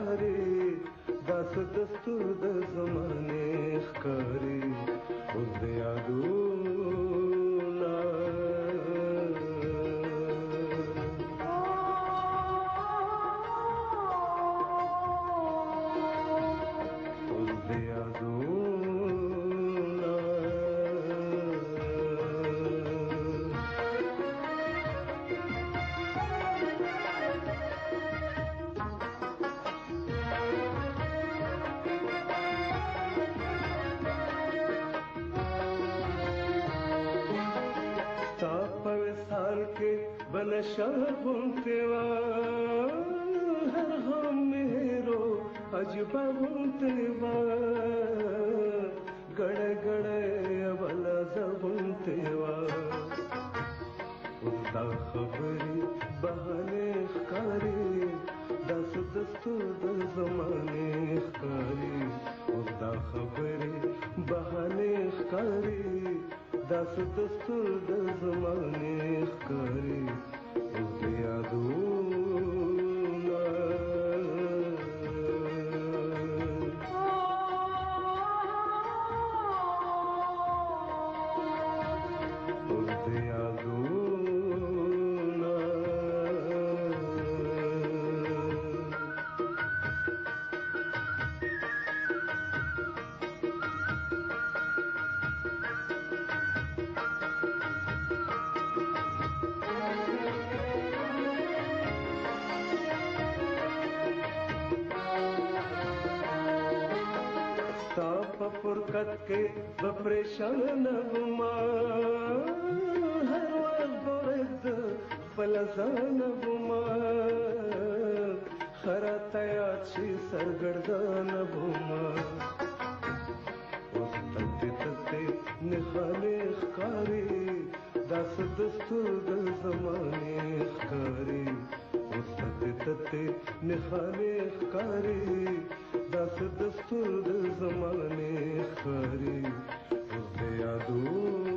ښکاري داس دستور د زمانه ښکاري اوس د یادونه اوس د یادونه साल के बनशा बुनते हर हम मेरो अजबा बुनते गड़ गड़े अबला जबुनते उसदा खबरी बहाने कारी दस दस्तूर द जमाने कारी उसदा खबरी बहाने कारी داس دستور د زمانه ښکاري اوس د یادونه اوس د یادونه فرقت के बपरेशान बुमा हर वक्त दर्द फलजान बुमा खरातयाची सरगर्दान बुमा उस तते निहाले कारी दास दस्तूर द जमाने कारी उस तते निहाले कारी दस दस्तूर द जमाने कारी उस यादों